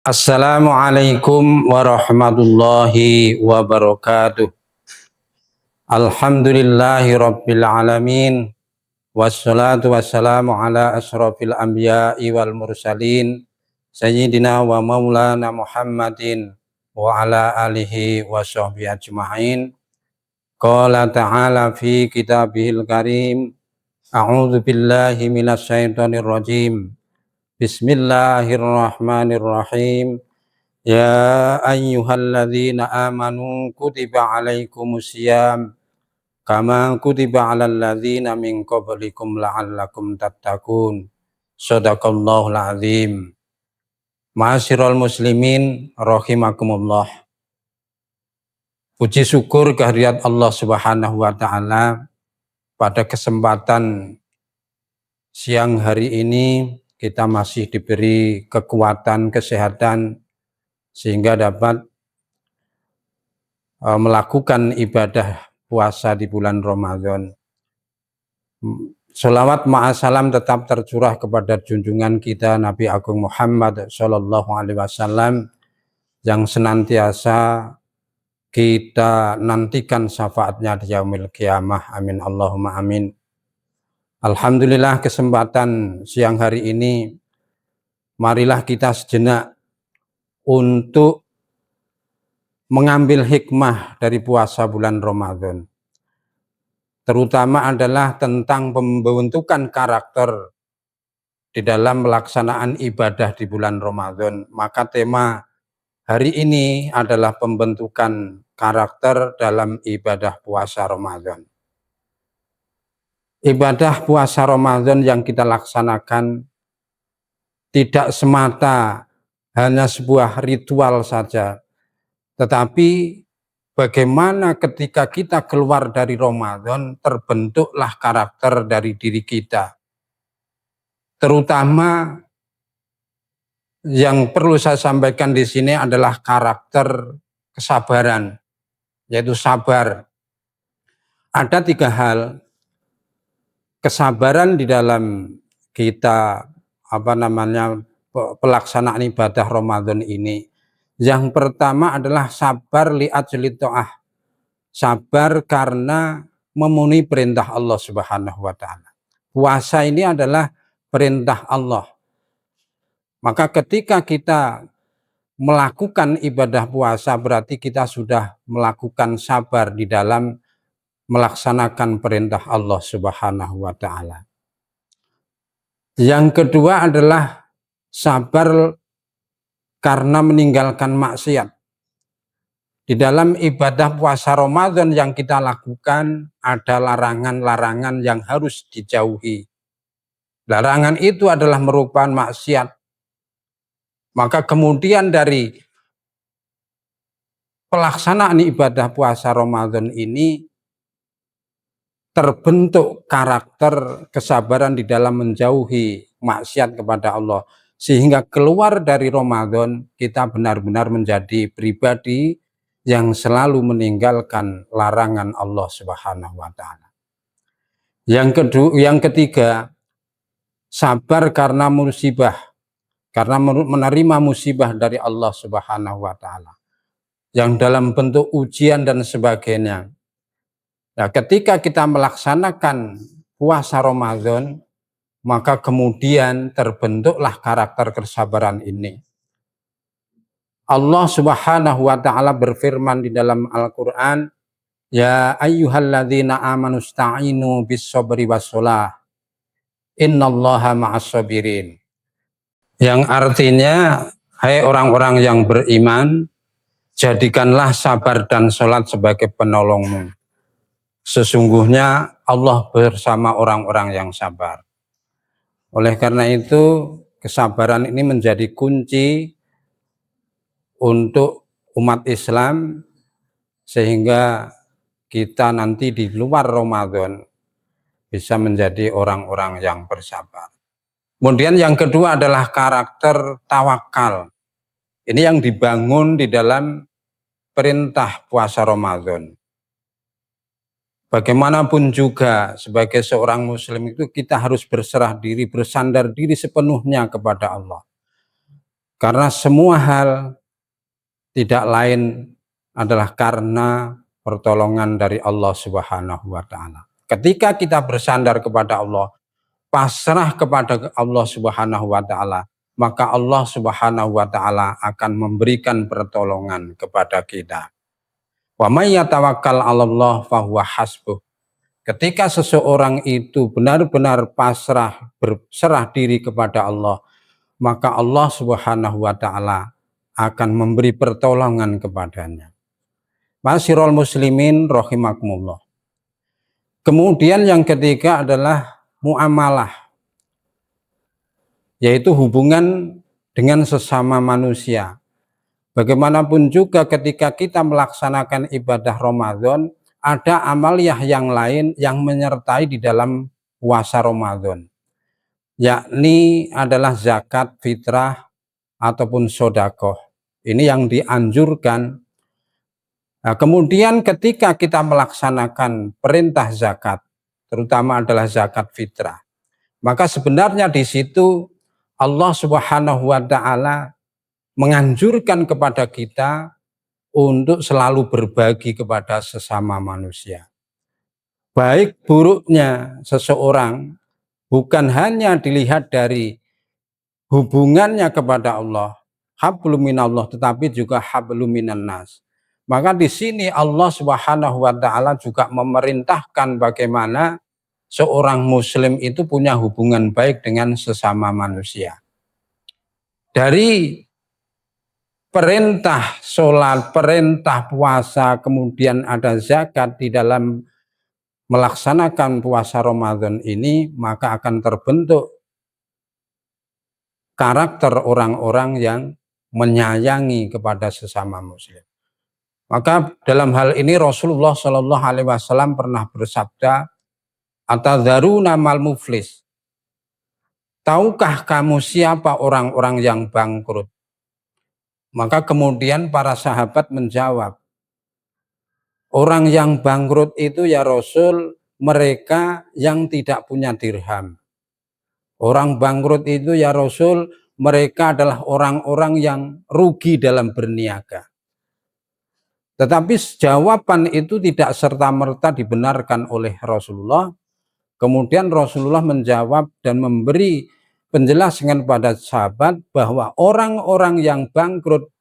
Assalamualaikum warahmatullahi wabarakatuh. Alhamdulillahi rabbil alamin. Wassalatu wassalamu ala asrafil anbiya'i wal mursalin. Sayyidina wa maulana Muhammadin wa ala alihi wa sahbihi ajma'in. Qala ta'ala fi kitabihil karim. A'udzu billahi minasy syaithanir rajim. Bismillahirrahmanirrahim. Ya ayyuhalladzina amanu kutiba alaikumusiyam kama kutiba alal ladzina min qablikum la'allakum tattaqun. Shadaqallahul azim. Ma'asyiral muslimin rahimakumullah. Puji syukur kehadirat Allah Subhanahu wa taala, pada kesempatan siang hari ini kita masih diberi kekuatan, kesehatan, sehingga dapat melakukan ibadah puasa di bulan Ramadan. Sholawat ma'asalam tetap tercurah kepada junjungan kita Nabi Agung Muhammad Sallallahu Alaihi Wasallam yang senantiasa kita nantikan syafaatnya di yaumil qiyamah. Amin Allahumma amin. Alhamdulillah, kesempatan siang hari ini marilah kita sejenak untuk mengambil hikmah dari puasa bulan Ramadan, terutama adalah tentang pembentukan karakter di dalam pelaksanaan ibadah di bulan Ramadan. Maka tema hari ini adalah pembentukan karakter dalam ibadah puasa Ramadan. Ibadah puasa Ramadan yang kita laksanakan tidak semata hanya sebuah ritual saja, tetapi bagaimana ketika kita keluar dari Ramadan terbentuklah karakter dari diri kita. Terutama yang perlu saya sampaikan di sini adalah karakter kesabaran, yaitu sabar. Ada 3 hal kesabaran di dalam kita pelaksanaan ibadah Ramadan ini. Yang pertama adalah sabar li'ajli ta'ah, sabar karena memenuhi perintah Allah Subhanahu wa taala. Puasa ini adalah perintah Allah. Maka ketika kita melakukan ibadah puasa berarti kita sudah melakukan sabar di dalam melaksanakan perintah Allah Subhanahu wa taala. Yang kedua adalah sabar karena meninggalkan maksiat. Di dalam ibadah puasa Ramadan yang kita lakukan ada larangan-larangan yang harus dijauhi. Larangan itu adalah merupakan maksiat. Maka kemudian dari pelaksanaan ibadah puasa Ramadan ini terbentuk karakter kesabaran di dalam menjauhi maksiat kepada Allah, sehingga keluar dari Ramadan kita benar-benar menjadi pribadi yang selalu meninggalkan larangan Allah Subhanahu wa taala. Yang ketiga, sabar karena musibah, karena menerima musibah dari Allah Subhanahu wa taala yang dalam bentuk ujian dan sebagainya. Nah, ketika kita melaksanakan puasa Ramadan, maka kemudian terbentuklah karakter kesabaran ini. Allah Subhanahu wa taala berfirman di dalam Al-Qur'an, "Ya ayyuhalladzina amanu sta'inu bis-sabri was-shalah. Innallaha ma'as-sabirin." Yang artinya, hai orang-orang yang beriman, jadikanlah sabar dan sholat sebagai penolongmu. Sesungguhnya Allah bersama orang-orang yang sabar. Oleh karena itu, kesabaran ini menjadi kunci untuk umat Islam, sehingga kita nanti di luar Ramadan bisa menjadi orang-orang yang bersabar. Kemudian yang kedua adalah karakter tawakal. Ini yang dibangun di dalam perintah puasa Ramadan. Bagaimanapun juga sebagai seorang muslim itu kita harus berserah diri, bersandar diri sepenuhnya kepada Allah. Karena semua hal tidak lain adalah karena pertolongan dari Allah Subhanahu wa taala. Ketika kita bersandar kepada Allah, pasrah kepada Allah Subhanahu wa taala, maka Allah Subhanahu wa taala akan memberikan pertolongan kepada kita. Wa may yatawakkal 'alallah fahuwa hasbuh. Ketika seseorang itu benar-benar pasrah, berserah diri kepada Allah, maka Allah Subhanahu wa taala akan memberi pertolongan kepadanya. Ma'asyiral muslimin rahimakumullah. Kemudian yang ketiga adalah muamalah, yaitu hubungan dengan sesama manusia. Bagaimanapun juga ketika kita melaksanakan ibadah Ramadan, ada amaliyah yang lain yang menyertai di dalam puasa Ramadan, yakni adalah zakat, fitrah, ataupun sodakoh. Ini yang dianjurkan. Nah, kemudian ketika kita melaksanakan perintah zakat, terutama adalah zakat fitrah, maka sebenarnya di situ Allah Subhanahu wa taala menganjurkan kepada kita untuk selalu berbagi kepada sesama manusia. Baik buruknya seseorang bukan hanya dilihat dari hubungannya kepada Allah, hablum minallah, tetapi juga hablum minan nas. Maka di sini Allah Subhanahu wa taala juga memerintahkan bagaimana seorang muslim itu punya hubungan baik dengan sesama manusia. Dari perintah sholat, perintah puasa, kemudian ada zakat di dalam melaksanakan puasa Ramadan ini, maka akan terbentuk karakter orang-orang yang menyayangi kepada sesama muslim. Maka dalam hal ini Rasulullah Shallallahu Alaihi Wasallam pernah bersabda, "Atadzaruna mal muflis." Tahukah kamu siapa orang-orang yang bangkrut? Maka kemudian para sahabat menjawab, orang yang bangkrut itu ya Rasul, mereka yang tidak punya dirham. Orang bangkrut itu ya Rasul, mereka adalah orang-orang yang rugi dalam berniaga. Tetapi jawaban itu tidak serta-merta dibenarkan oleh Rasulullah. Kemudian Rasulullah menjawab dan memberi penjelasan kepada sahabat bahwa orang-orang yang bangkrut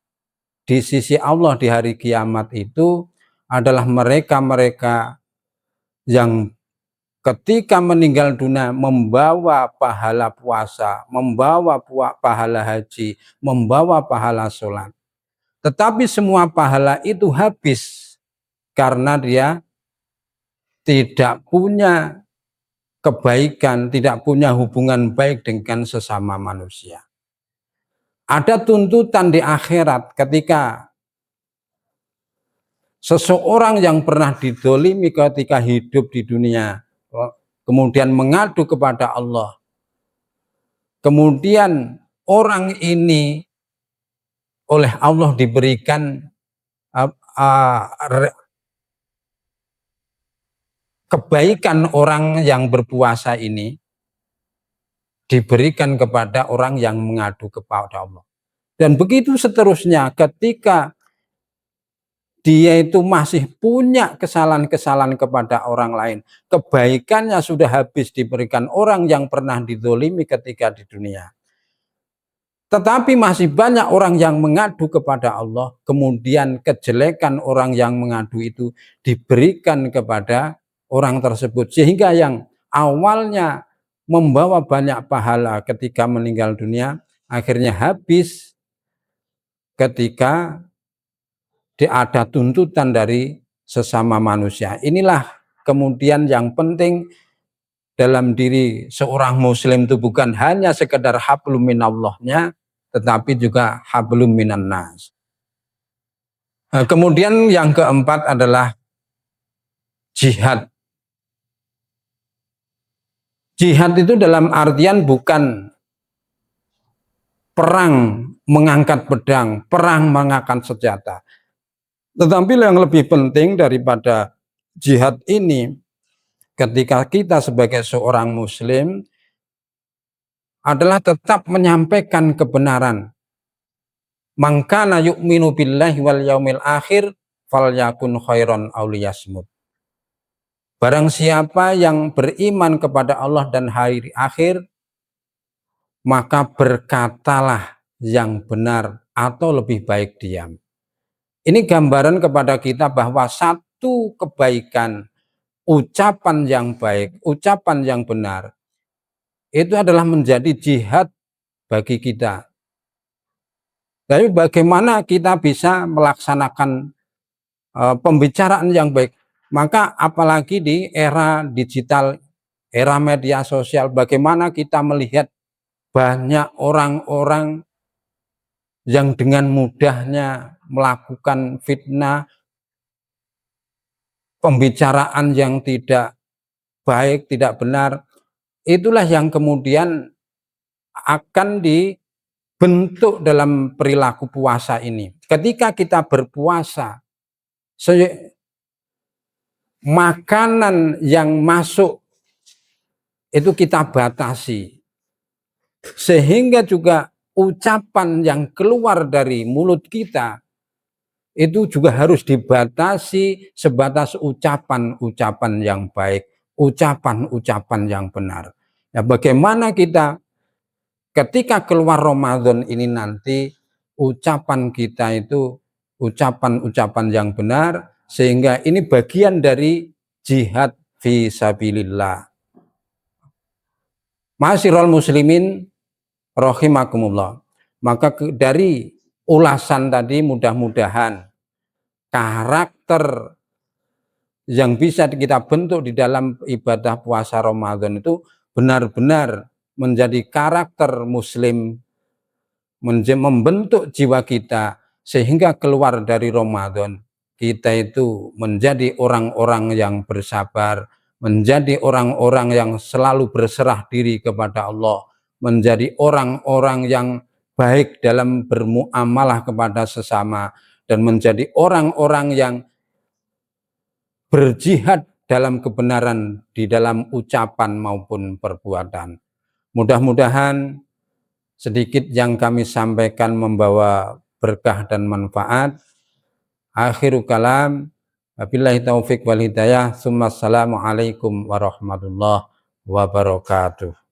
di sisi Allah di hari kiamat itu adalah mereka-mereka yang ketika meninggal dunia membawa pahala puasa, membawa pahala haji, membawa pahala sholat. Tetapi semua pahala itu habis karena dia tidak punya kebaikan, tidak punya hubungan baik dengan sesama manusia. Ada tuntutan di akhirat ketika seseorang yang pernah didolimi ketika hidup di dunia, kemudian mengadu kepada Allah. Kemudian orang ini oleh Allah diberikan kebaikan, orang yang berpuasa ini diberikan kepada orang yang mengadu kepada Allah. Dan begitu seterusnya, ketika dia itu masih punya kesalahan-kesalahan kepada orang lain, kebaikannya sudah habis diberikan orang yang pernah dizolimi ketika di dunia. Tetapi masih banyak orang yang mengadu kepada Allah, kemudian kejelekan orang yang mengadu itu diberikan kepada orang tersebut, sehingga yang awalnya membawa banyak pahala ketika meninggal dunia, akhirnya habis ketika ada tuntutan dari sesama manusia. Inilah kemudian yang penting dalam diri seorang muslim itu bukan hanya sekedar hablum minallahnya, tetapi juga hablum minan nas. Kemudian yang keempat adalah jihad. Jihad itu dalam artian bukan perang mengangkat pedang, perang mengangkat senjata. Tetapi yang lebih penting daripada jihad ini, ketika kita sebagai seorang muslim adalah tetap menyampaikan kebenaran. Man kana yu'minu billahi wal yaumil akhir falyakun khairan aw liyasmut. Barang siapa yang beriman kepada Allah dan hari akhir, maka berkatalah yang benar atau lebih baik diam. Ini gambaran kepada kita bahwa satu kebaikan, ucapan yang baik, ucapan yang benar, itu adalah menjadi jihad bagi kita. Tapi bagaimana kita bisa melaksanakan pembicaraan yang baik? Maka apalagi di era digital, era media sosial, bagaimana kita melihat banyak orang-orang yang dengan mudahnya melakukan fitnah, pembicaraan yang tidak baik, tidak benar. Itulah yang kemudian akan dibentuk dalam perilaku puasa ini. Ketika kita berpuasa, makanan yang masuk itu kita batasi, sehingga juga ucapan yang keluar dari mulut kita itu juga harus dibatasi sebatas ucapan-ucapan yang baik, ucapan-ucapan yang benar. Ya, bagaimana kita ketika keluar Ramadan ini nanti ucapan kita itu ucapan-ucapan yang benar, sehingga ini bagian dari jihad fi sabilillah. Ma'asyiral muslimin rahimakumullah. Maka dari ulasan tadi mudah-mudahan karakter yang bisa kita bentuk di dalam ibadah puasa Ramadan itu benar-benar menjadi karakter muslim, membentuk jiwa kita sehingga keluar dari Ramadan kita itu menjadi orang-orang yang bersabar, menjadi orang-orang yang selalu berserah diri kepada Allah, menjadi orang-orang yang baik dalam bermuamalah kepada sesama, dan menjadi orang-orang yang berjihad dalam kebenaran di dalam ucapan maupun perbuatan. Mudah-mudahan sedikit yang kami sampaikan membawa berkah dan manfaat. Akhiru kalam, wabillahi taufik wal hidayah. Assalamualaikum warahmatullahi wabarakatuh.